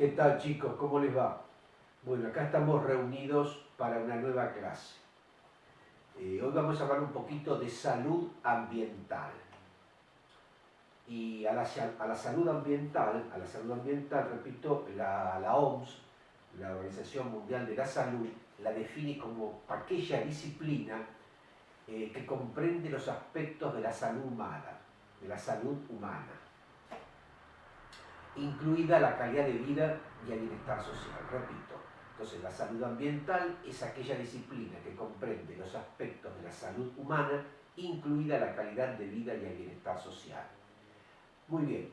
¿Qué tal, chicos? ¿Cómo les va? Bueno, acá estamos reunidos para una nueva clase. Hoy vamos a hablar un poquito de salud ambiental. Y a la salud ambiental, repito, la OMS, la Organización Mundial de la Salud, la define como aquella disciplina que comprende los aspectos de la salud humana, incluida la calidad de vida y el bienestar social. Repito, entonces la salud ambiental es aquella disciplina que comprende los aspectos de la salud humana, incluida la calidad de vida y el bienestar social. Muy bien,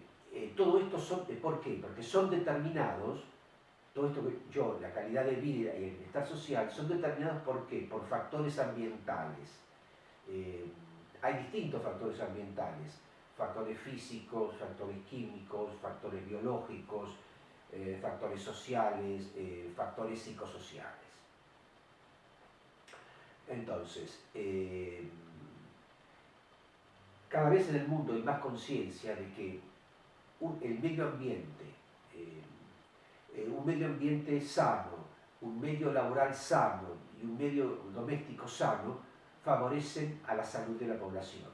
todo esto son, ¿por qué? Porque son determinados, todo esto que la calidad de vida y el bienestar social, son determinados ¿por qué? Por factores ambientales. Hay distintos factores ambientales, factores físicos, factores químicos, factores biológicos, factores sociales, factores psicosociales. Entonces, cada vez en el mundo hay más conciencia de que el medio ambiente, un medio ambiente sano, un medio laboral sano y un medio doméstico sano favorecen a la salud de la población.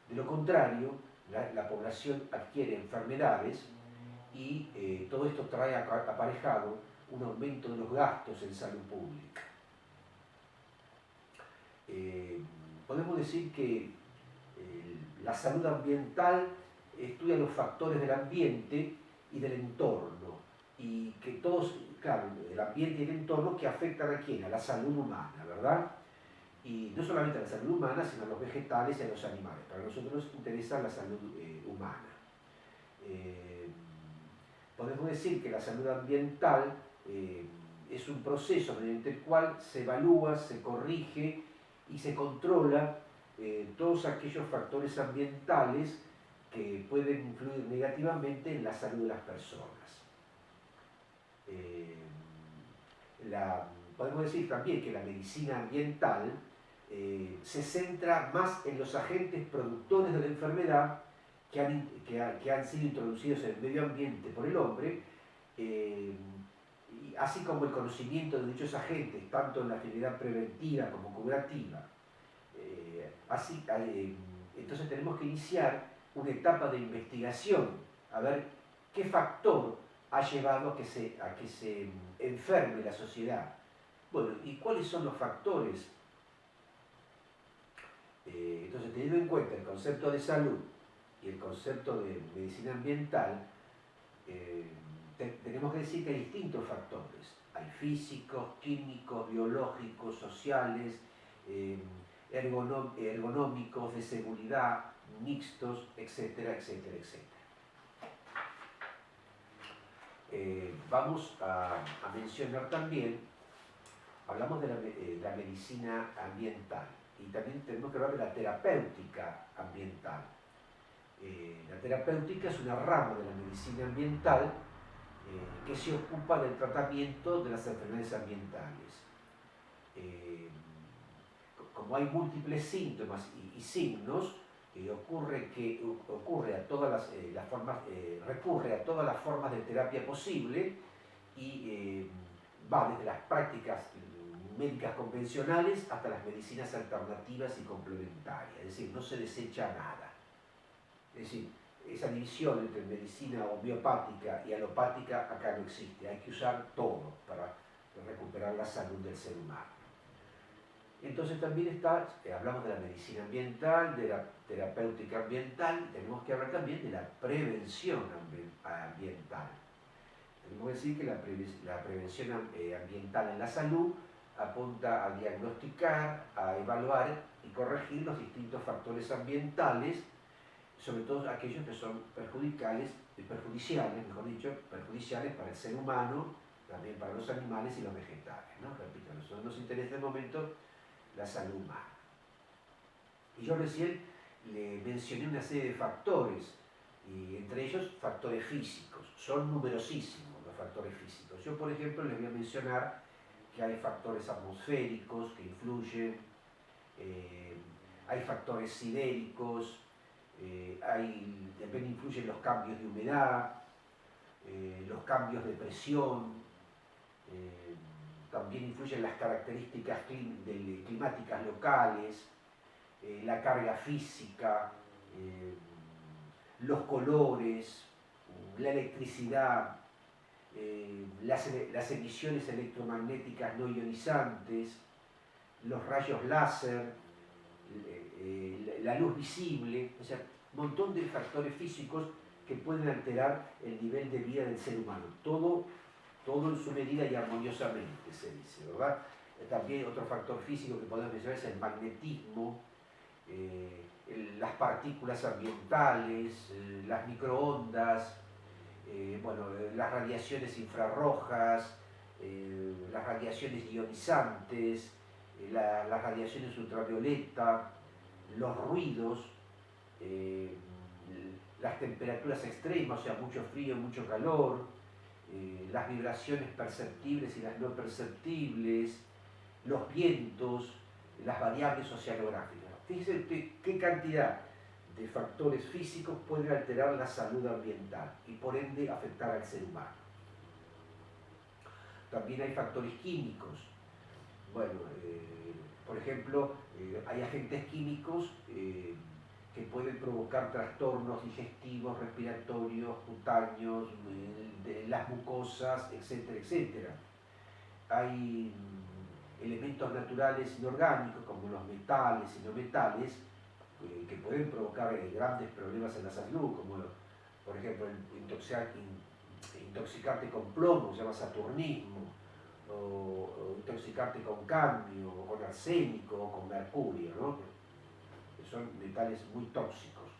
De lo contrario, la población adquiere enfermedades y todo esto trae aparejado un aumento de los gastos en salud pública. Podemos decir que la salud ambiental estudia los factores del ambiente y del entorno, y que todos, claro, el ambiente y el entorno que afectan a quién, a la salud humana, ¿verdad? Y no solamente a la salud humana, sino a los vegetales y a los animales. Para nosotros nos interesa la salud humana. Podemos decir que la salud ambiental es un proceso mediante el cual se evalúa, se corrige y se controla todos aquellos factores ambientales que pueden influir negativamente en la salud de las personas. Podemos decir también que la medicina ambiental se centra más en los agentes productores de la enfermedad que han sido introducidos en el medio ambiente por el hombre, así como el conocimiento de dichos agentes, tanto en la actividad preventiva como curativa. Entonces tenemos que iniciar una etapa de investigación, a ver qué factor ha llevado a que se enferme la sociedad. Bueno, ¿y cuáles son los factores? Entonces, teniendo en cuenta el concepto de salud y el concepto de medicina ambiental, tenemos que decir que hay distintos factores. Hay físicos, químicos, biológicos, sociales, ergonómicos, de seguridad, mixtos, etcétera, etcétera, etcétera. Vamos a mencionar también, hablamos de la medicina ambiental y también tenemos que hablar de la terapéutica ambiental. La terapéutica es una rama de la medicina ambiental que se ocupa del tratamiento de las enfermedades ambientales. Como hay múltiples síntomas y signos, recurre a todas las formas de terapia posible y va desde las prácticas médicas convencionales hasta las medicinas alternativas y complementarias, es decir, no se desecha nada. Es decir, esa división entre medicina homeopática y alopática acá no existe, hay que usar todo para recuperar la salud del ser humano. Entonces también hablamos de la medicina ambiental, de la terapéutica ambiental, y tenemos que hablar también de la prevención ambiental. Tenemos que decir que la prevención ambiental en la salud apunta a diagnosticar, a evaluar y corregir los distintos factores ambientales, sobre todo aquellos que son perjudiciales para el ser humano, también para los animales y los vegetales, ¿no? Repito, a nosotros nos interesa de momento la salud humana. Y yo recién le mencioné una serie de factores, y entre ellos factores físicos. Son numerosísimos los factores físicos. Yo, por ejemplo, les voy a mencionar que hay factores atmosféricos que influyen, hay factores sidéricos, también influyen los cambios de humedad, los cambios de presión, también influyen las características climáticas locales, la carga física, los colores, la electricidad, las emisiones electromagnéticas no ionizantes, los rayos láser, la luz visible, o sea, un montón de factores físicos que pueden alterar el nivel de vida del ser humano. Todo en su medida y armoniosamente, se dice, ¿verdad? También otro factor físico que podemos mencionar es el magnetismo, las partículas ambientales, las microondas, bueno, las radiaciones infrarrojas, las radiaciones ionizantes, las radiaciones ultravioleta, los ruidos, las temperaturas extremas, o sea, mucho frío, mucho calor, las vibraciones perceptibles y las no perceptibles, los vientos, las variables oceanográficas. Fíjense qué cantidad de factores físicos pueden alterar la salud ambiental y por ende afectar al ser humano. También hay factores químicos. Bueno, por ejemplo, hay agentes químicos que pueden provocar trastornos digestivos, respiratorios, cutáneos, de las mucosas, etcétera, etcétera. Hay elementos naturales inorgánicos como los metales y no metales que pueden provocar grandes problemas en la salud, como por ejemplo intoxicarte con plomo, se llama saturnismo, o intoxicarte con cadmio, o con arsénico, o con mercurio, ¿no? Que son metales muy tóxicos.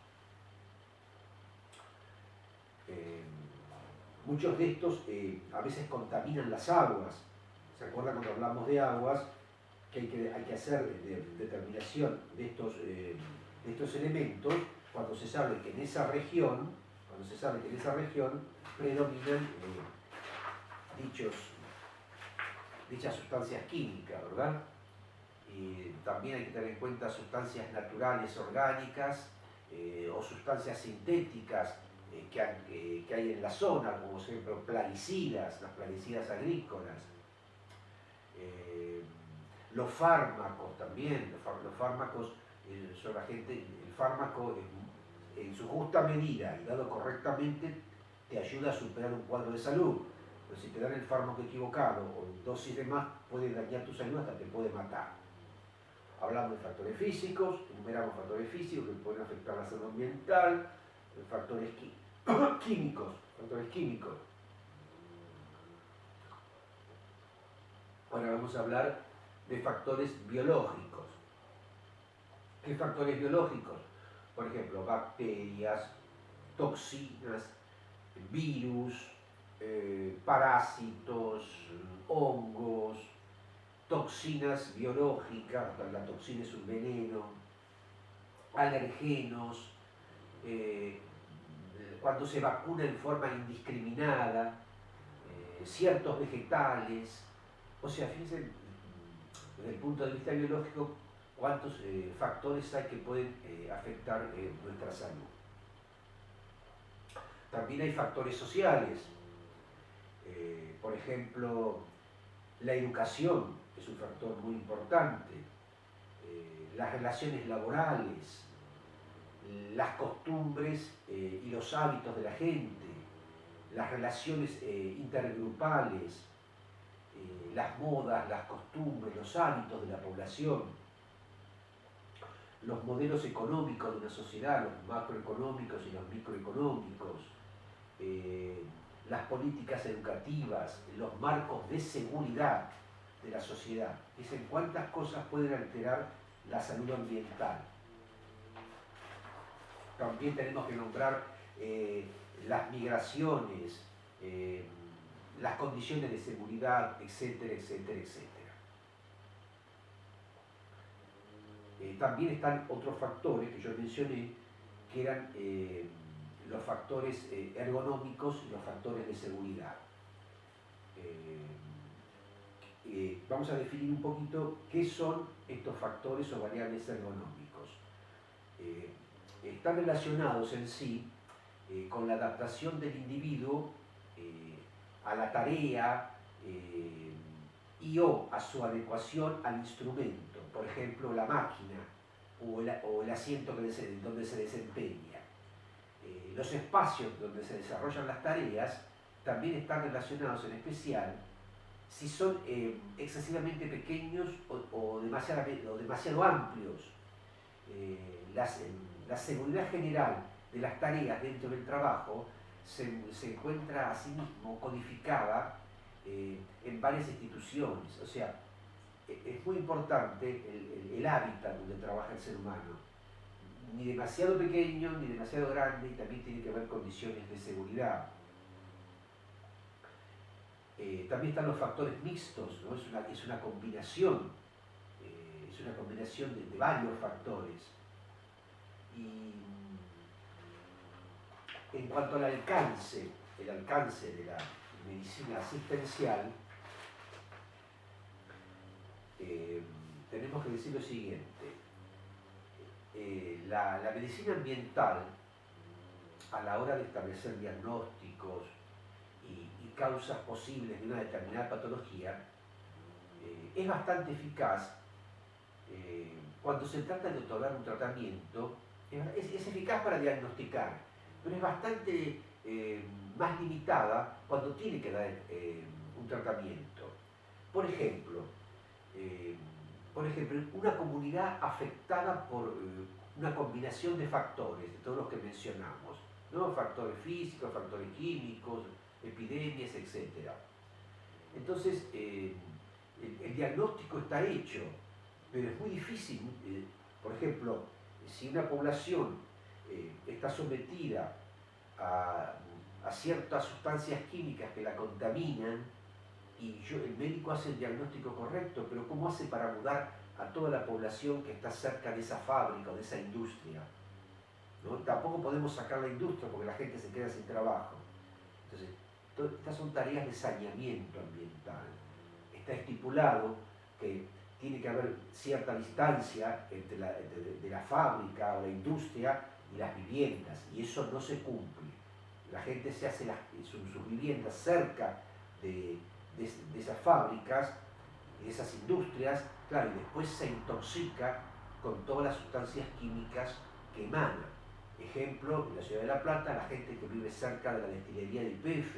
Muchos de estos a veces contaminan las aguas. ¿Se acuerdan cuando hablamos de aguas? Que hay que hacer determinación de estos elementos cuando se sabe que en esa región, predominan dichas sustancias químicas, ¿verdad? Y también hay que tener en cuenta sustancias naturales orgánicas o sustancias sintéticas que hay en la zona, como por ejemplo plaguicidas, las plaguicidas agrícolas. Los fármacos también, los fármacos son el fármaco en su justa medida y dado correctamente te ayuda a superar un cuadro de salud. Pero si te dan el fármaco equivocado o en dosis de más, puede dañar tu salud, hasta te puede matar. Hablamos de factores físicos, enumeramos factores físicos que pueden afectar la salud ambiental, factores químicos. Ahora vamos a hablar de factores biológicos. ¿Qué factores biológicos? Por ejemplo, bacterias, toxinas, virus, parásitos, hongos, toxinas biológicas, la toxina es un veneno, alergenos, cuando se vacuna en forma indiscriminada, ciertos vegetales. O sea, fíjense, desde el punto de vista biológico, cuántos factores hay que pueden afectar nuestra salud. También hay factores sociales. Por ejemplo, la educación es un factor muy importante. Las relaciones laborales, las costumbres y los hábitos de la gente, las relaciones intergrupales, las modas, las costumbres, los hábitos de la población, los modelos económicos de una sociedad, los macroeconómicos y los microeconómicos, las políticas educativas, los marcos de seguridad de la sociedad. Dicen cuántas cosas pueden alterar la salud ambiental. También tenemos que nombrar las migraciones, las condiciones de seguridad, etcétera, etcétera, etcétera. También están otros factores que yo mencioné, que eran los factores ergonómicos y los factores de seguridad. Vamos a definir un poquito qué son estos factores o variables ergonómicos. Están relacionados en sí con la adaptación del individuo a la tarea y o a su adecuación al instrumento, por ejemplo la máquina o el asiento donde se desempeña. Los espacios donde se desarrollan las tareas también están relacionados en especial si son excesivamente pequeños o demasiado amplios. La seguridad general de las tareas dentro del trabajo se encuentra asimismo codificada en varias instituciones. O sea, es muy importante el hábitat donde trabaja el ser humano. Ni demasiado pequeño ni demasiado grande, y también tiene que haber condiciones de seguridad. También están los factores mixtos, ¿no? Es una combinación, de varios factores. Y en cuanto al alcance, el alcance de la medicina asistencial, tenemos que decir lo siguiente. La medicina ambiental, a la hora de establecer diagnósticos y causas posibles de una determinada patología, es bastante eficaz cuando se trata de otorgar un tratamiento. Es eficaz para diagnosticar, pero es bastante más limitada cuando tiene que dar un tratamiento. Por ejemplo, una comunidad afectada por una combinación de factores, de todos los que mencionamos, ¿no? Factores físicos, factores químicos, epidemias, etc. Entonces, el diagnóstico está hecho, pero es muy difícil. Por ejemplo, si una población está sometida a ciertas sustancias químicas que la contaminan, y el médico hace el diagnóstico correcto, pero ¿cómo hace para mudar a toda la población que está cerca de esa fábrica o de esa industria? ¿No? Tampoco podemos sacar la industria porque la gente se queda sin trabajo. Entonces, estas son tareas de saneamiento ambiental. Está estipulado que tiene que haber cierta distancia entre de la fábrica o la industria y las viviendas, y eso no se cumple. La gente se hace sus viviendas cerca de esas fábricas, de esas industrias, claro, y después se intoxica con todas las sustancias químicas que emanan. Ejemplo, en la ciudad de La Plata, la gente que vive cerca de la destilería de YPF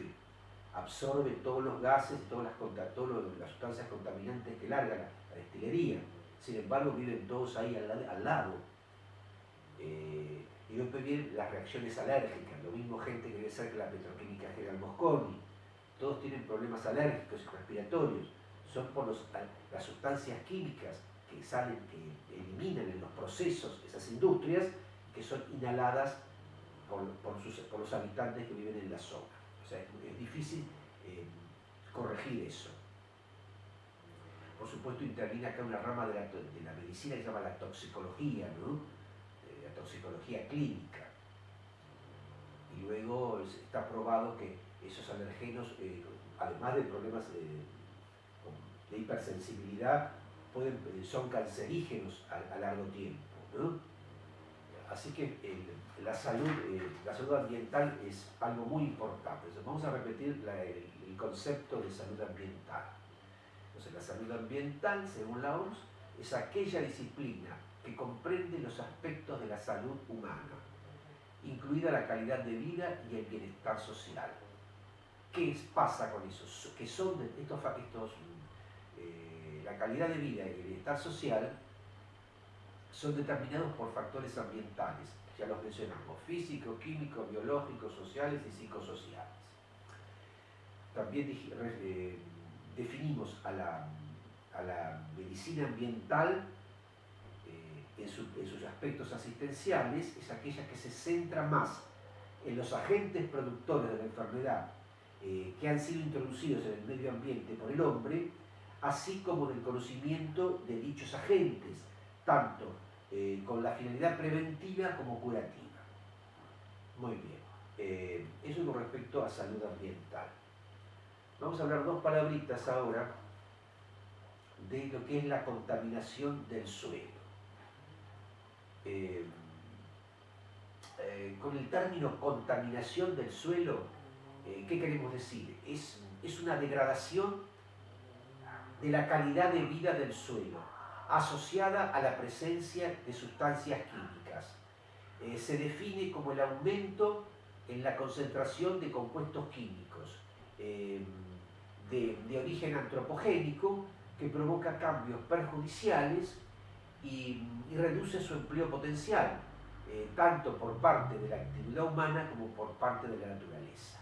absorbe todos los gases y todas las sustancias contaminantes que larga la destilería. Sin embargo, viven todos ahí al lado. Y después vienen las reacciones alérgicas, lo mismo gente que vive cerca de la petroquímica General Mosconi. Todos tienen problemas alérgicos y respiratorios. Son por las sustancias químicas que eliminan en los procesos esas industrias, que son inhaladas por los habitantes que viven en la zona. O sea, es difícil corregir eso. Por supuesto, interviene acá una rama de la medicina que se llama la toxicología, ¿no? La toxicología clínica. Y luego está probado que esos alergenos, además de problemas de hipersensibilidad, son cancerígenos a largo tiempo, ¿no? Así que la salud ambiental es algo muy importante. Entonces, vamos a repetir el concepto de salud ambiental. Entonces, la salud ambiental, según la OMS, es aquella disciplina que comprende los aspectos de la salud humana, incluida la calidad de vida y el bienestar social. ¿Qué pasa con eso? Que son la calidad de vida y el bienestar social son determinados por factores ambientales, ya los mencionamos, físicos, químicos, biológicos, sociales y psicosociales. También definimos a la medicina ambiental en sus aspectos asistenciales, es aquella que se centra más en los agentes productores de la enfermedad que han sido introducidos en el medio ambiente por el hombre, así como del conocimiento de dichos agentes, tanto con la finalidad preventiva como curativa. Muy bien, eso con respecto a salud ambiental. Vamos a hablar dos palabritas ahora de lo que es la contaminación del suelo. Con el término contaminación del suelo ¿Qué queremos decir? Es una degradación de la calidad de vida del suelo, asociada a la presencia de sustancias químicas. Se define como el aumento en la concentración de compuestos químicos de origen antropogénico que provoca cambios perjudiciales y reduce su empleo potencial, tanto por parte de la actividad humana como por parte de la naturaleza.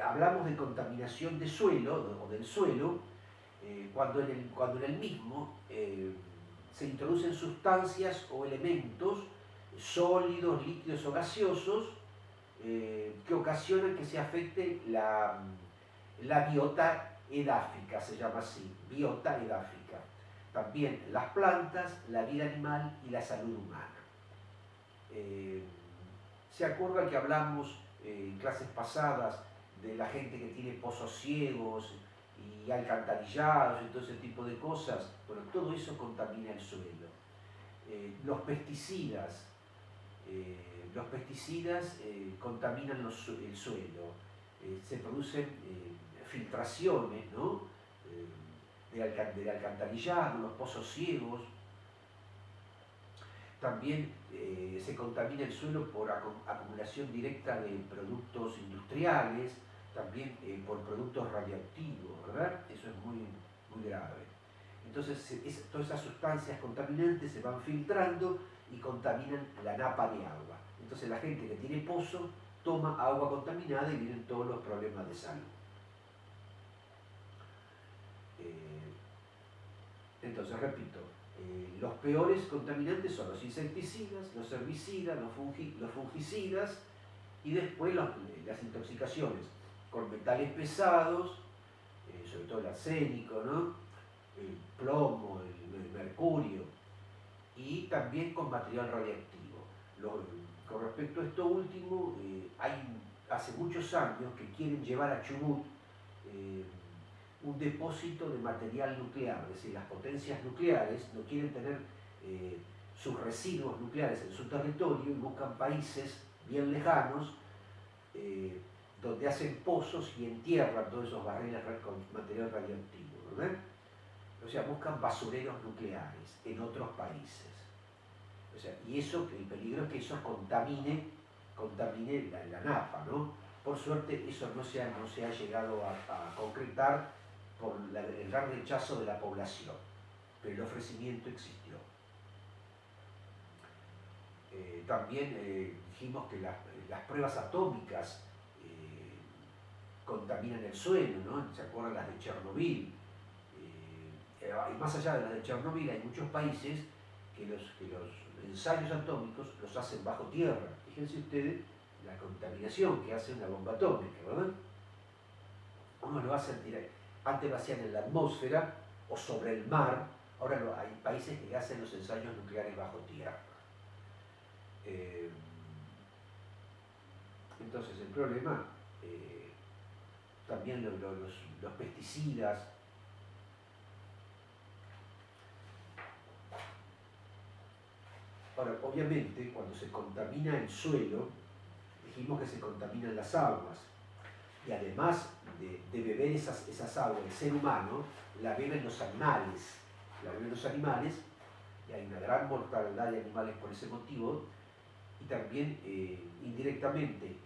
Hablamos de contaminación de suelo o del suelo cuando en el mismo se introducen sustancias o elementos sólidos, líquidos o gaseosos que ocasionan que se afecte la biota edáfica, se llama así, biota edáfica. También las plantas, la vida animal y la salud humana. ¿Se acuerdan que hablamos en clases pasadas de la gente que tiene pozos ciegos y alcantarillados y todo ese tipo de cosas? Bueno, todo eso contamina el suelo. Los pesticidas contaminan el suelo. Se producen filtraciones, ¿no? Del alcantarillado, los pozos ciegos. También se contamina el suelo por acumulación directa de productos industriales, también por productos radioactivos, ¿verdad? Eso es muy, muy grave. Entonces, todas esas sustancias contaminantes se van filtrando y contaminan la napa de agua. Entonces, la gente que tiene pozo toma agua contaminada y vienen todos los problemas de salud. Entonces, repito, los peores contaminantes son los insecticidas, los herbicidas, los fungicidas y después las intoxicaciones con metales pesados, sobre todo el arsénico, ¿no? El plomo, el mercurio, y también con material radiactivo. Con respecto a esto último, hace muchos años que quieren llevar a Chubut un depósito de material nuclear, es decir, las potencias nucleares no quieren tener sus residuos nucleares en su territorio y buscan países bien lejanos donde hacen pozos y entierran todos esos barriles con material radioactivo, ¿verdad? O sea, buscan basureros nucleares en otros países. O sea, y eso, el peligro es que eso contamine la napa, ¿no? Por suerte eso no se ha llegado a concretar por el gran rechazo de la población, pero el ofrecimiento existió. También dijimos que las pruebas atómicas contaminan el suelo, ¿no? ¿Se acuerdan las de Chernobyl? Y más allá de las de Chernobyl hay muchos países que los ensayos atómicos los hacen bajo tierra. Fíjense ustedes la contaminación que hace una bomba atómica, ¿verdad? Uno lo hace antes lo hacían en la atmósfera o sobre el mar, ahora hay países que hacen los ensayos nucleares bajo tierra. Entonces el problema, también los pesticidas, ahora obviamente cuando se contamina el suelo, dijimos que se contaminan las aguas, y además de beber esas aguas el ser humano, la beben los animales, y hay una gran mortalidad de animales por ese motivo, y también indirectamente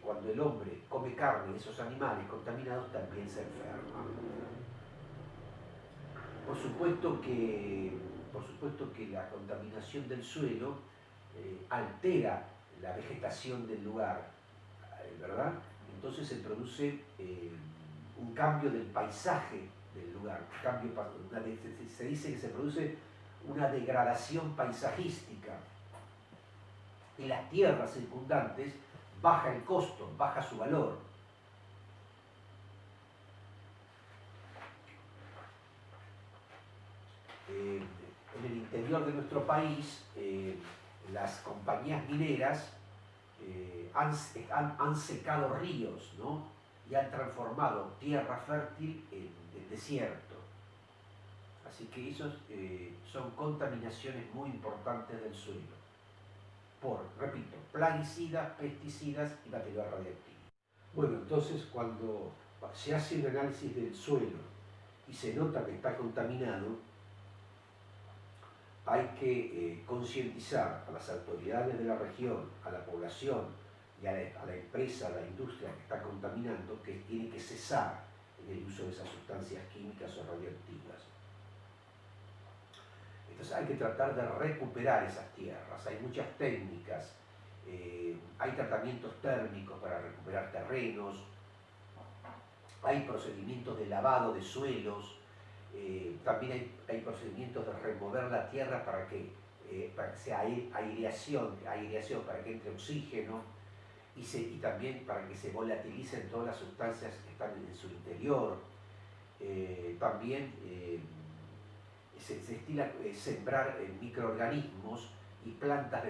cuando el hombre come carne de esos animales contaminados también se enferma. Por supuesto que la contaminación del suelo altera la vegetación del lugar, ¿verdad? Entonces se produce un cambio del paisaje del lugar, se dice que se produce una degradación paisajística. En las tierras circundantes baja el costo, baja su valor. En el interior de nuestro país, las compañías mineras han secado ríos, ¿no? Y han transformado tierra fértil en desierto. Así que esos son contaminaciones muy importantes del suelo. por, repito, plaguicidas, pesticidas y material radiactivo. Bueno, entonces cuando se hace un análisis del suelo y se nota que está contaminado, hay que concientizar a las autoridades de la región, a la población y a la empresa, a la industria que está contaminando, que tiene que cesar en el uso de esas sustancias químicas o radioactivas. Entonces hay que tratar de recuperar esas tierras. Hay muchas técnicas, hay tratamientos térmicos para recuperar terrenos, hay procedimientos de lavado de suelos, también hay procedimientos de remover la tierra para que sea aireación, para que entre oxígeno y también para que se volatilicen todas las sustancias que están en su interior. También se estila sembrar microorganismos y plantas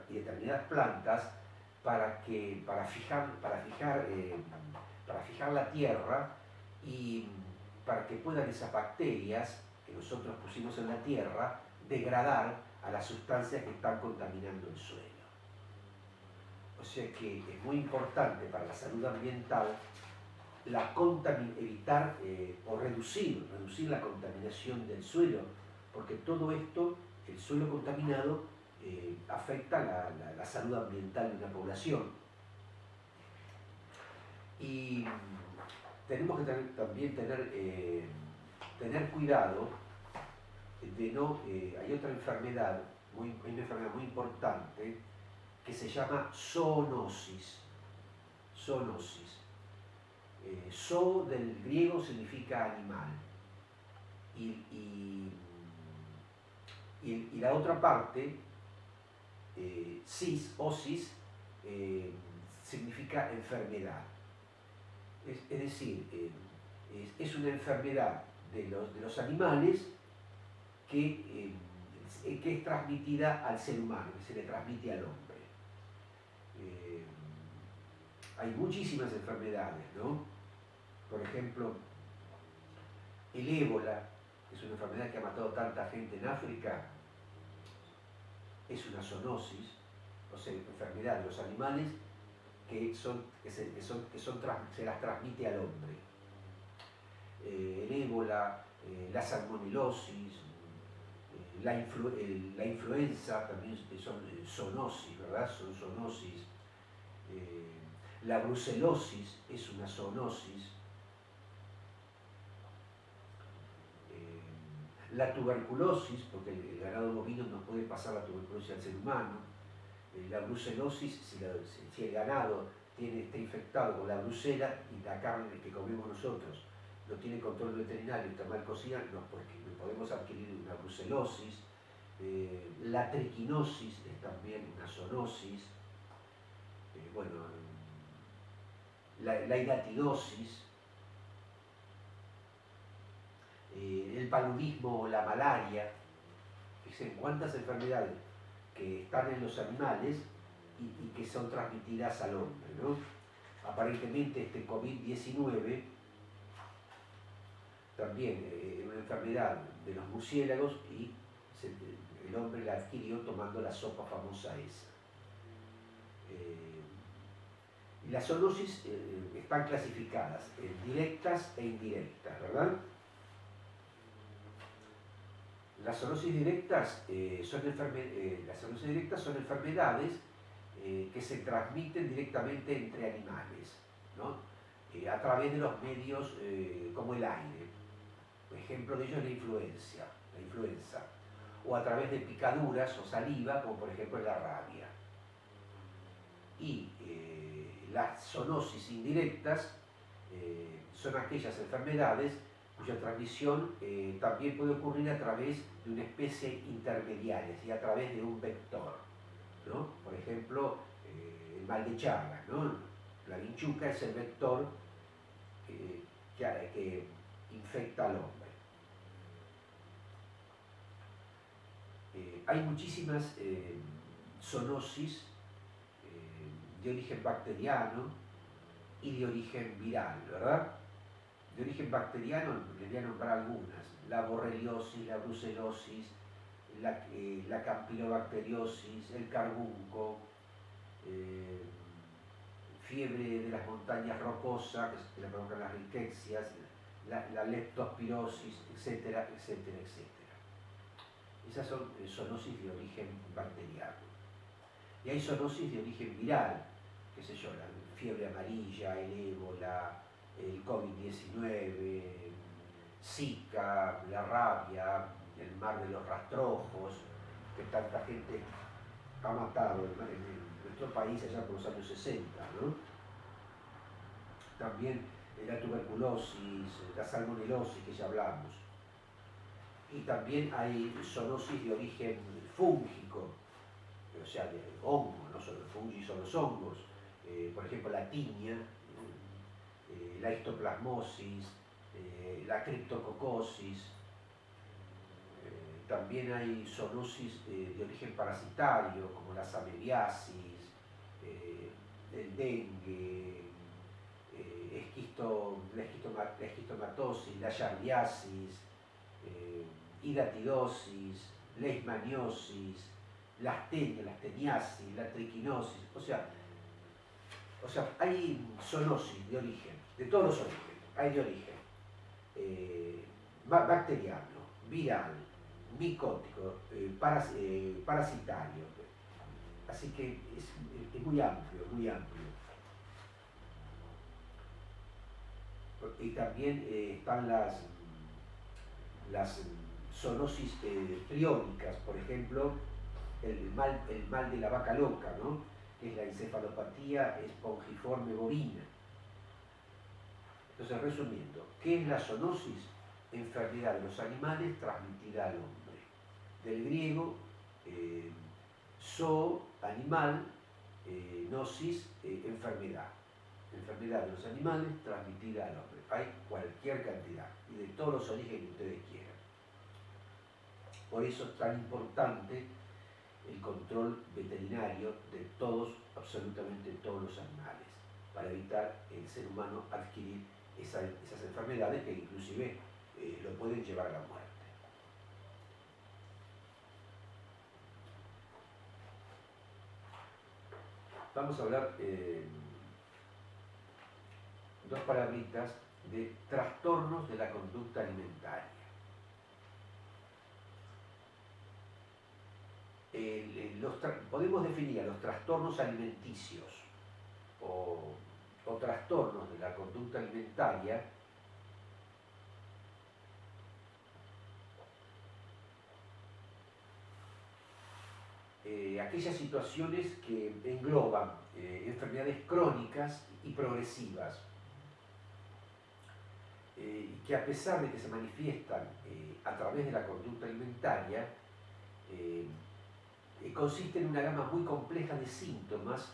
y determinadas plantas para fijar la tierra y para que puedan esas bacterias que nosotros pusimos en la tierra degradar a las sustancias que están contaminando el suelo. O sea que es muy importante para la salud ambiental evitar o reducir la contaminación del suelo, porque todo esto, el suelo contaminado, afecta la salud ambiental de una población. Y tenemos que también tener cuidado de no... hay otra enfermedad, hay una enfermedad muy importante que se llama zoonosis. Zoonosis. Zoo del griego significa animal. Y la otra parte, osis, significa enfermedad. Es decir, es una enfermedad de los animales que es transmitida al ser humano, que se le transmite al hombre. Hay muchísimas enfermedades, ¿no? Por ejemplo, el ébola, que es una enfermedad que ha matado tanta gente en África, es una zoonosis, o sea, enfermedad de los animales que se las transmite al hombre. El ébola, la salmonelosis, la influenza también son zoonosis, ¿verdad? Son zoonosis. La brucelosis es una zoonosis. La tuberculosis, porque el ganado bovino no puede pasar la tuberculosis al ser humano. La brucelosis, si el ganado está infectado con la brucela y la carne que comemos nosotros no tiene control veterinario y está mal cocida, podemos adquirir una brucelosis. La triquinosis es también una zoonosis. La hidatidosis, el paludismo o la malaria. Fíjense cuántas enfermedades que están en los animales y que son transmitidas al hombre, ¿no? Aparentemente este COVID-19 también es una enfermedad de los murciélagos y el hombre la adquirió tomando la sopa famosa esa. Y las zoonosis están clasificadas en directas e indirectas, ¿verdad? Las zoonosis directas, son enfermedades que se transmiten directamente entre animales, ¿no? A través de los medios como el aire. Por ejemplo de ello es la influenza, o a través de picaduras o saliva, como por ejemplo la rabia. Y las zoonosis indirectas son aquellas enfermedades cuya transmisión también puede ocurrir a través de una especie intermediaria, ¿sí? A través de un vector, ¿no? Por ejemplo, el mal de Chagas, ¿no? La vinchuca es el vector que infecta al hombre. Hay muchísimas zoonosis de origen bacteriano y de origen viral, ¿verdad? De origen bacteriano les voy a nombrar algunas: la borreliosis, la brucelosis, la campylobacteriosis, el carbunco, eh, fiebre de las montañas rocosas, que le provocan las riquecias, la leptospirosis, etcétera, etcétera, etcétera. Esas son zoonosis de origen bacteriano. Y hay zoonosis de origen viral, qué sé yo, la fiebre amarilla, el ébola, el COVID-19, Zika, la rabia, el mar de los rastrojos, que tanta gente ha matado en nuestro país allá por los años 60, ¿no? También la tuberculosis, la salmonelosis que ya hablamos. Y también hay zoonosis de origen fúngico, o sea, de hongo, no solo fungi, son los hongos, por ejemplo la tiña, la histoplasmosis, la criptococosis. También hay zoonosis de origen parasitario, como la samebiasis, el dengue, la esquistomatosis, la yardiasis, hidatidosis, leishmaniosis, la astenia, la asteniasis, la triquinosis. O sea, hay zoonosis de origen, de todos los orígenes. Hay de origen bacteriano, viral, micótico, parasitario. Así que es muy amplio, muy amplio. Y también están las zoonosis priónicas, por ejemplo, el mal de la vaca loca, ¿no? Que es la encefalopatía espongiforme bovina. Entonces, resumiendo, ¿qué es la zoonosis? Enfermedad de los animales transmitida al hombre. Del griego, zoo, animal, gnosis, enfermedad. Enfermedad de los animales transmitida al hombre. Hay cualquier cantidad y de todos los orígenes que ustedes quieran. Por eso es tan importante el control veterinario de todos, absolutamente todos los animales, para evitar el ser humano adquirir esas enfermedades que inclusive lo pueden llevar a la muerte. Vamos a hablar dos palabritas de trastornos de la conducta alimentaria. Podemos definir a los trastornos alimenticios o trastornos de la conducta alimentaria aquellas situaciones que engloban enfermedades crónicas y progresivas, que a pesar de que se manifiestan a través de la conducta alimentaria, consisten en una gama muy compleja de síntomas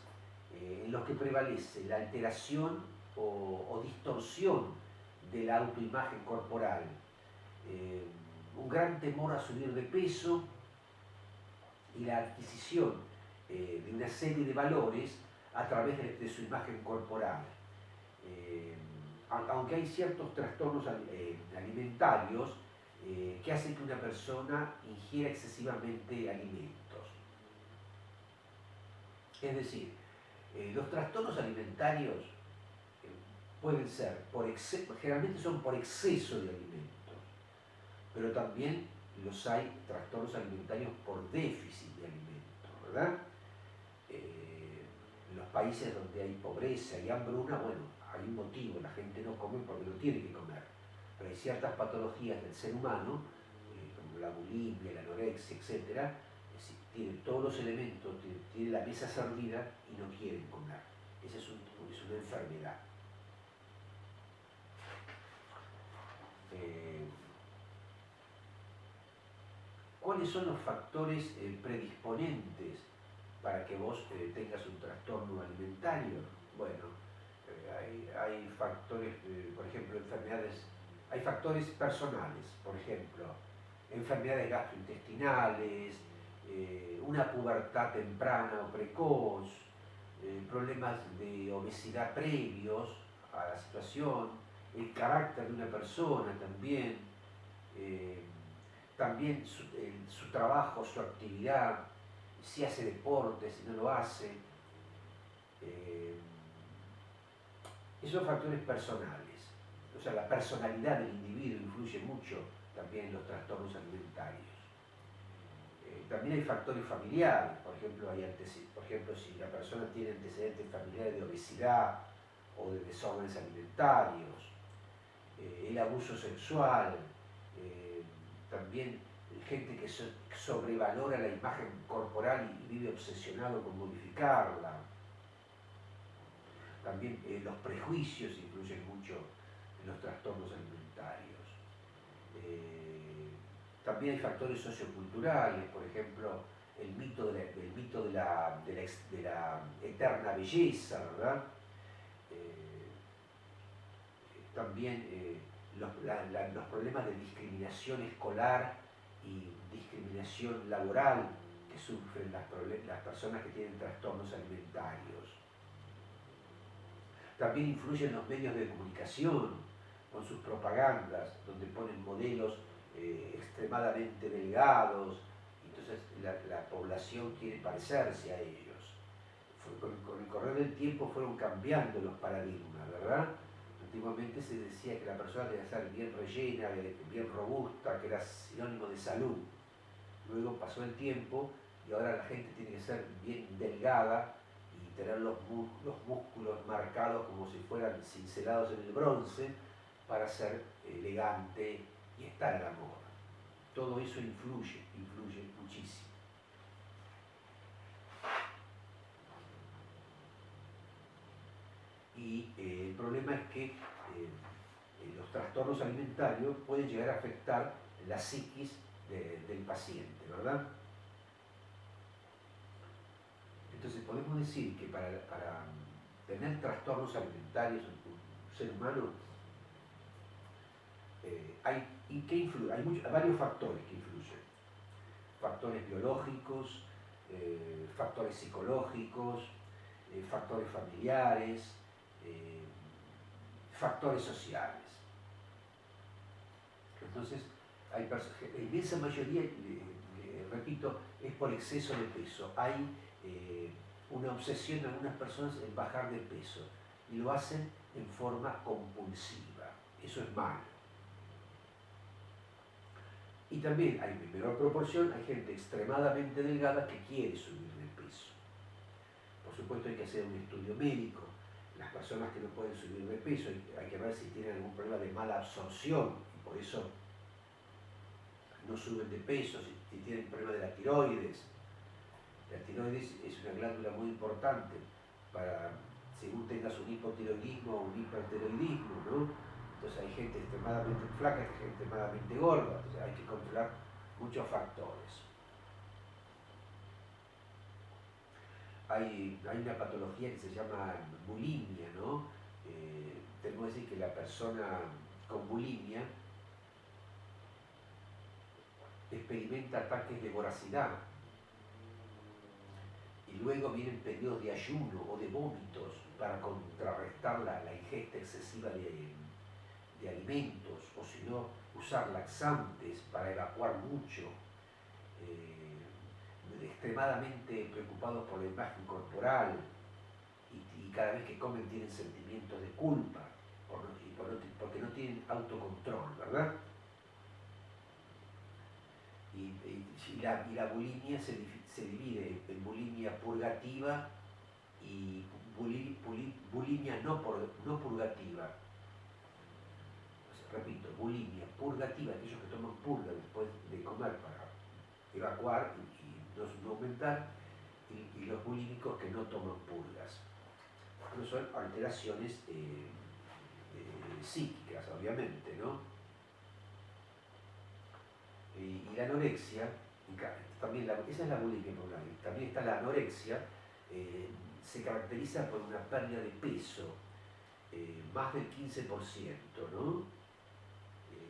en los que prevalece la alteración o distorsión de la autoimagen corporal, un gran temor a subir de peso y la adquisición de una serie de valores a través de su imagen corporal. Aunque hay ciertos trastornos alimentarios que hacen que una persona ingiera excesivamente alimentos. Es decir, los trastornos alimentarios pueden ser, generalmente son por exceso de alimentos, pero también los hay trastornos alimentarios por déficit de alimentos, ¿verdad? En los países donde hay pobreza y hambruna, bueno, hay un motivo, la gente no come porque no tiene que comer, pero hay ciertas patologías del ser humano, como la bulimia, la anorexia, etc., tiene todos los elementos, tiene la mesa servida y no quieren comer. Esa es una enfermedad. ¿Cuáles son los factores predisponentes para que vos tengas un trastorno alimentario? Bueno, hay factores, por ejemplo, hay factores personales, por ejemplo, enfermedades gastrointestinales, una pubertad temprana o precoz, problemas de obesidad previos a la situación, el carácter de una persona también, también su trabajo, su actividad, si hace deporte, si no lo hace. Esos son factores personales. O sea, la personalidad del individuo influye mucho también en los trastornos alimentarios. También hay factores familiares, por ejemplo, si la persona tiene antecedentes familiares de obesidad o de desórdenes alimentarios, el abuso sexual, también gente que sobrevalora la imagen corporal y vive obsesionado con modificarla. También los prejuicios influyen mucho en los trastornos alimentarios. También hay factores socioculturales, por ejemplo, el mito de la eterna belleza, ¿verdad? También los problemas de discriminación escolar y discriminación laboral que sufren las personas que tienen trastornos alimentarios. También influyen los medios de comunicación con sus propagandas, donde ponen modelos extremadamente delgados, entonces la población quiere parecerse a ellos. Con el correr del tiempo fueron cambiando los paradigmas, ¿verdad? Antiguamente se decía que la persona debía ser bien rellena, bien robusta, que era sinónimo de salud. Luego pasó el tiempo y ahora la gente tiene que ser bien delgada y tener los músculos marcados como si fueran cincelados en el bronce para ser elegante y estar a la moda. Todo eso influye muchísimo. Y el problema es que los trastornos alimentarios pueden llegar a afectar la psiquis del paciente, ¿verdad? Entonces podemos decir que para tener trastornos alimentarios en un ser humano hay varios factores que influyen. Factores biológicos, factores psicológicos, factores familiares, factores sociales. Entonces, la inmensa mayoría, repito, es por exceso de peso. Hay una obsesión en algunas personas en bajar de peso y lo hacen en forma compulsiva. Eso es malo. Y también hay en menor proporción, hay gente extremadamente delgada que quiere subir de peso. Por supuesto hay que hacer un estudio médico. Las personas que no pueden subir de peso hay que ver si tienen algún problema de mala absorción y por eso no suben de peso, si tienen problema de la tiroides. La tiroides es una glándula muy importante para, según tengas un hipotiroidismo o un hipertiroidismo, ¿no? Entonces hay gente extremadamente flaca, hay gente extremadamente gorda, entonces hay que controlar muchos factores. Hay una patología que se llama bulimia, ¿no? Tenemos que decir que la persona con bulimia experimenta ataques de voracidad y luego vienen periodos de ayuno o de vómitos para contrarrestar la ingesta excesiva de alimentos, o si no, usar laxantes para evacuar mucho, extremadamente preocupados por la imagen corporal y cada vez que comen tienen sentimientos de culpa porque no tienen autocontrol, ¿verdad? Y la bulimia se divide en bulimia purgativa y bulimia no purgativa. Repito, bulimia purgativa, aquellos que toman purga después de comer para evacuar y no aumentar, y los bulímicos que no toman purgas. No son alteraciones psíquicas, obviamente, ¿no? Y la anorexia, también esa es la bulimia por un lado, también está la anorexia, se caracteriza por una pérdida de peso, más del 15%, ¿no?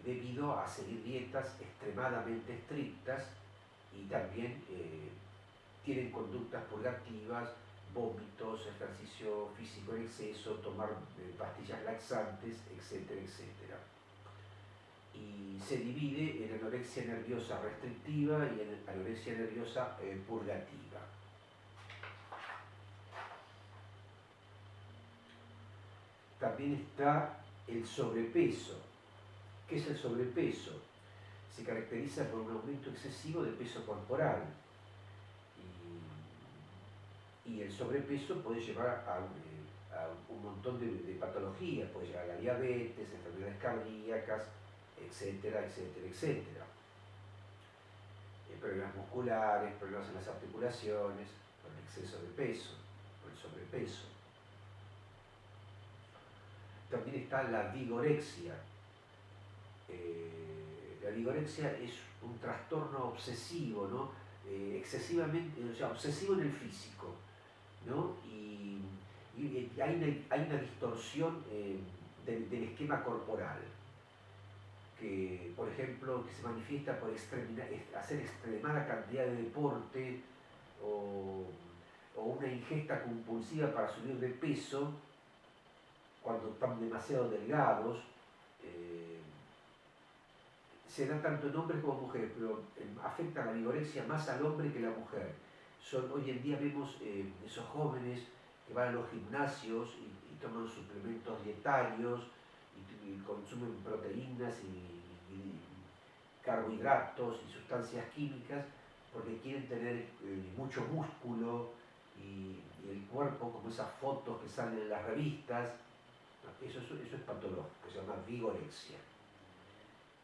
Debido a seguir dietas extremadamente estrictas y también tienen conductas purgativas, vómitos, ejercicio físico en exceso, tomar pastillas laxantes, etcétera, etcétera. y se divide en anorexia nerviosa restrictiva y en anorexia nerviosa purgativa. También está el sobrepeso. ¿Qué es el sobrepeso? Se caracteriza por un aumento excesivo de peso corporal. Y el sobrepeso puede llevar a un montón de patologías, puede llevar a la diabetes, enfermedades cardíacas, etcétera, etcétera, etcétera. Problemas musculares, problemas en las articulaciones, por el exceso de peso, por el sobrepeso. También está la vigorexia. La vigorexia es un trastorno obsesivo, ¿no? Excesivamente, o sea, obsesivo en el físico, ¿no? Y hay una distorsión del esquema corporal, que, por ejemplo, que se manifiesta por hacer extremada cantidad de deporte o una ingesta compulsiva para subir de peso cuando están demasiado delgados. Se da tanto en hombres como en mujeres, pero afecta la vigorexia más al hombre que a la mujer. Hoy en día vemos esos jóvenes que van a los gimnasios y toman suplementos dietarios y consumen proteínas y carbohidratos y sustancias químicas porque quieren tener mucho músculo y el cuerpo como esas fotos que salen en las revistas. Eso es patológico, se llama vigorexia.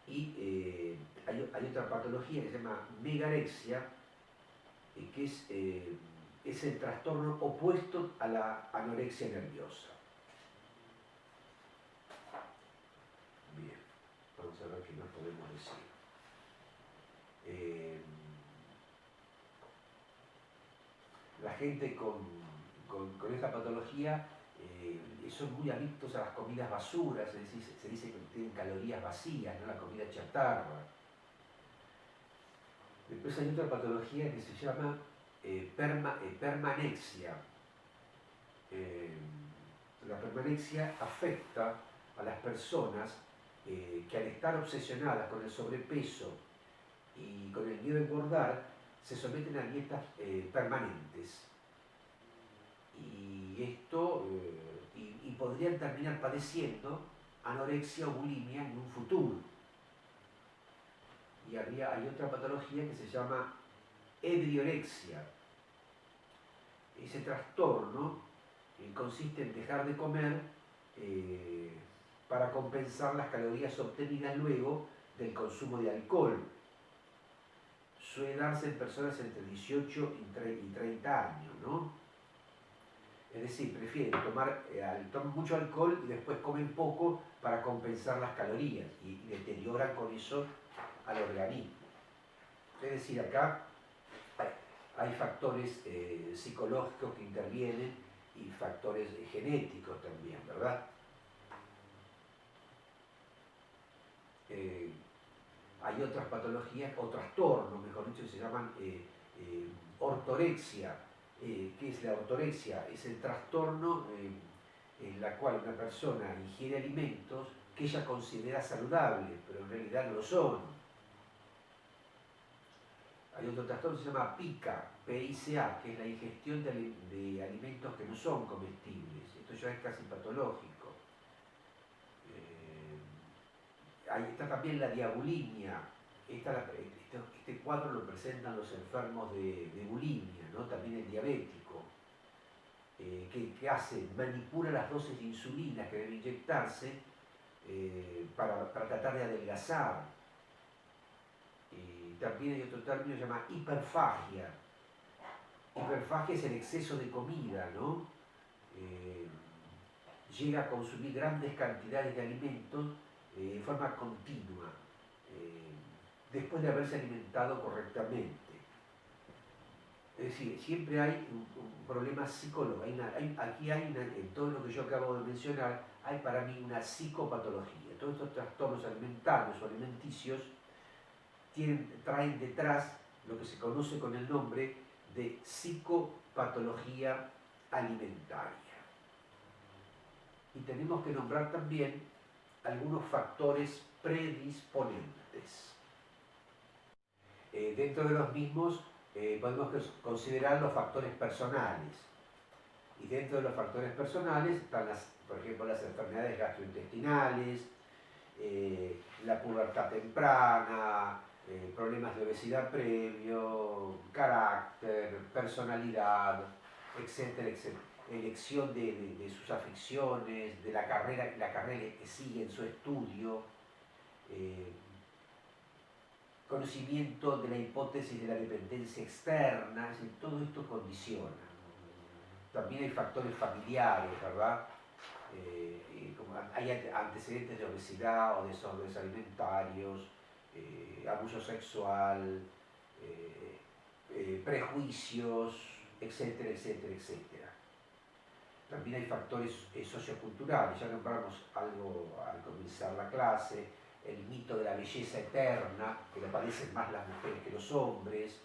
Y hay otra patología que se llama megarexia, que es el trastorno opuesto a la anorexia nerviosa. Bien, vamos a ver qué más podemos decir. La gente con esta patología son muy adictos a las comidas basuras, se dice que tienen calorías vacías, ¿no? La comida chatarra. Después hay otra patología que se llama permanexia. La permanexia afecta a las personas que al estar obsesionadas con el sobrepeso y con el miedo a engordar, se someten a dietas permanentes. Y esto, y podrían terminar padeciendo anorexia o bulimia en un futuro. Y hay otra patología que se llama ebriorexia. Ese trastorno consiste en dejar de comer para compensar las calorías obtenidas luego del consumo de alcohol. Suele darse en personas entre 18 y 30 años, ¿no? Es decir, prefieren toman mucho alcohol y después comen poco para compensar las calorías y deterioran con eso al organismo. Es decir, acá hay factores psicológicos que intervienen y factores genéticos también, ¿verdad? Hay otras patologías o trastornos, mejor dicho, que se llaman ortorexia. ¿Qué es la ortorexia? Es el trastorno en la cual una persona ingiere alimentos que ella considera saludables, pero en realidad no lo son. Hay otro trastorno que se llama PICA, PICA, que es la ingestión de alimentos que no son comestibles. Esto ya es casi patológico. Ahí está también la diabulimia. Este cuadro lo presentan los enfermos de bulimia, ¿no? También el diabético, que hace, manipula las dosis de insulina que debe inyectarse para tratar de adelgazar. También hay otro término que se llama hiperfagia. Hiperfagia es el exceso de comida, ¿no? Llega a consumir grandes cantidades de alimentos en forma continua, después de haberse alimentado correctamente. Es decir, siempre hay un problema psicológico. En todo lo que yo acabo de mencionar, hay para mí una psicopatología. Todos estos trastornos alimentarios o alimenticios traen detrás lo que se conoce con el nombre de psicopatología alimentaria. Y tenemos que nombrar también algunos factores predisponentes. Dentro de los mismos podemos considerar los factores personales. Y dentro de los factores personales están, por ejemplo, las enfermedades gastrointestinales, la pubertad temprana, problemas de obesidad previo, carácter, personalidad, etcétera, etcétera. Elección de sus aficiones, de la carrera que sigue en su estudio, conocimiento de la hipótesis de la dependencia externa, es decir, todo esto condiciona. También hay factores familiares, ¿verdad? Como hay antecedentes de obesidad o desórdenes alimentarios, abuso sexual, prejuicios, etcétera, etcétera, etcétera. También hay factores socioculturales, ya nombramos algo al comenzar la clase, el mito de la belleza eterna, que le padecen más las mujeres que los hombres,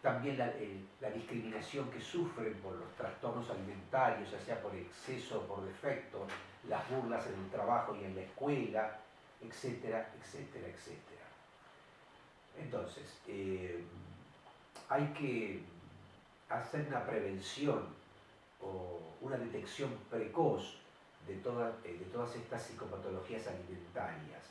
también la discriminación que sufren por los trastornos alimentarios, ya sea por exceso o por defecto, las burlas en el trabajo y en la escuela, etcétera, etcétera, etcétera. Entonces, hay que hacer una prevención o una detección precoz de todas estas psicopatologías alimentarias.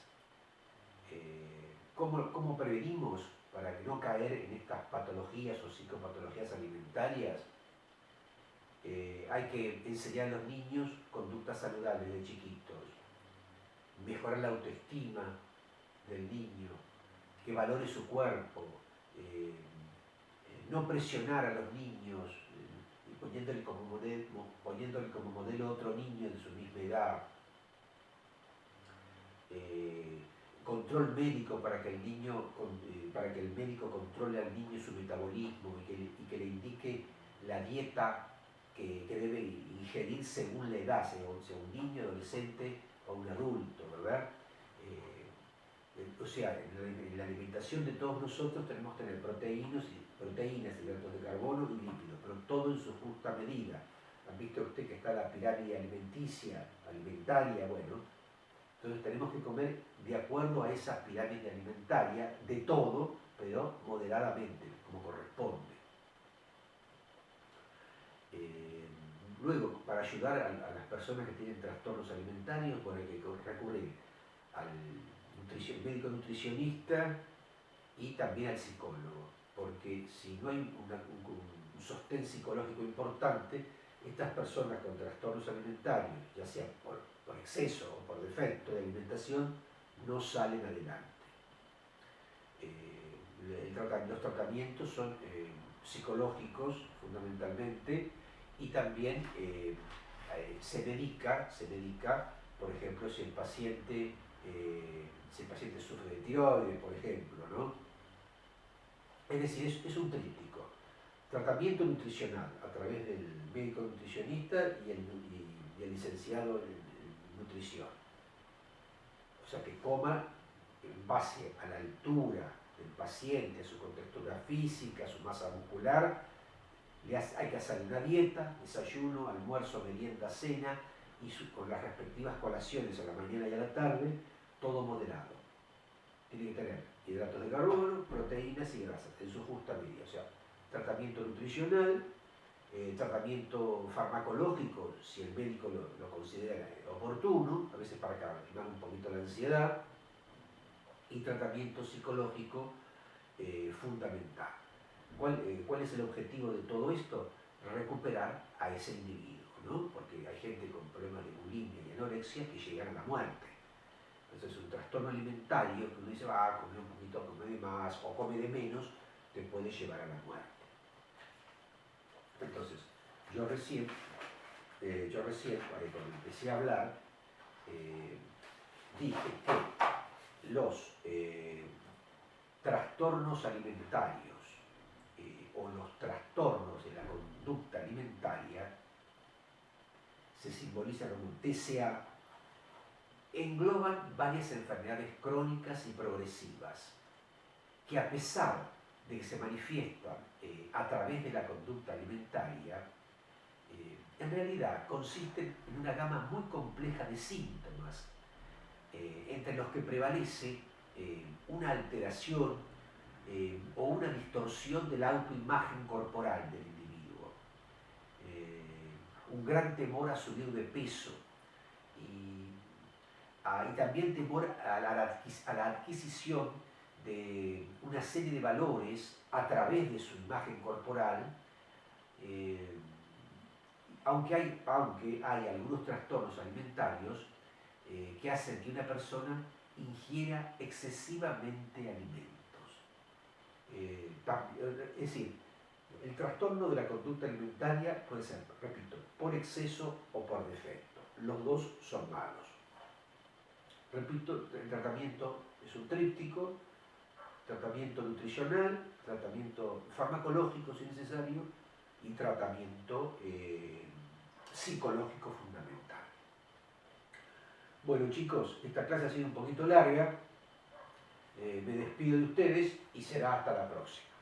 ¿Cómo prevenimos para no caer en estas patologías o psicopatologías alimentarias? Hay que enseñar a los niños conductas saludables de chiquitos, mejorar la autoestima del niño, que valore su cuerpo, no presionar a los niños, poniéndole como modelo a otro niño de su misma edad. Control médico para que el médico controle al niño su metabolismo y que le indique la dieta que debe ingerir según la edad, sea un niño, adolescente o un adulto, ¿verdad? O sea, en la alimentación de todos nosotros tenemos que tener proteínas, hidratos de carbono y lípidos, pero todo en su justa medida. ¿Han visto usted que está la pirámide alimentaria? Bueno, entonces tenemos que comer de acuerdo a esa pirámide alimentaria, de todo, pero moderadamente, como corresponde. Luego, para ayudar a las personas que tienen trastornos alimentarios, bueno, hay que recurrir al médico nutricionista y también al psicólogo, porque si no hay un sostén psicológico importante, estas personas con trastornos alimentarios, ya sea por exceso o por defecto de alimentación, no salen adelante. Los tratamientos son psicológicos fundamentalmente, y también se medica, por ejemplo, si el paciente sufre de tiroides, por ejemplo, ¿no? Es decir, es un tríptico. Tratamiento nutricional a través del médico nutricionista y el licenciado en nutrición. O sea, que coma en base a la altura del paciente, a su contextura física, a su masa muscular. Hay que hacer una dieta, desayuno, almuerzo, merienda, cena, y con las respectivas colaciones a la mañana y a la tarde, todo moderado. Tiene que tener hidratos de carbono, proteínas y grasas en su justa medida. O sea, tratamiento nutricional, tratamiento farmacológico, si el médico lo considera oportuno, a veces para calmar un poquito la ansiedad, y tratamiento psicológico fundamental. ¿Cuál es el objetivo de todo esto? Recuperar a ese individuo, ¿no? Porque hay gente con problemas de bulimia y anorexia que llegan a la muerte. Entonces, un trastorno alimentario que uno dice, come un poquito, come de más o come de menos, te puede llevar a la muerte. Entonces, yo recién cuando empecé a hablar, dije que los trastornos alimentarios o los trastornos de la conducta alimentaria se simbolizan como un TCA, engloban varias enfermedades crónicas y progresivas que, a pesar de que se manifiestan a través de la conducta alimentaria, en realidad consisten en una gama muy compleja de síntomas, entre los que prevalece una alteración o una distorsión de la autoimagen corporal del individuo, un gran temor a subir de peso y también temor a la adquisición de una serie de valores a través de su imagen corporal, aunque hay algunos trastornos alimentarios que hacen que una persona ingiera excesivamente alimentos. Es decir, el trastorno de la conducta alimentaria puede ser, repito, por exceso o por defecto. Los dos son malos. Repito, el tratamiento es un tríptico: tratamiento nutricional, tratamiento farmacológico si necesario y tratamiento psicológico fundamental. Bueno, chicos, esta clase ha sido un poquito larga. Me despido de ustedes y será hasta la próxima.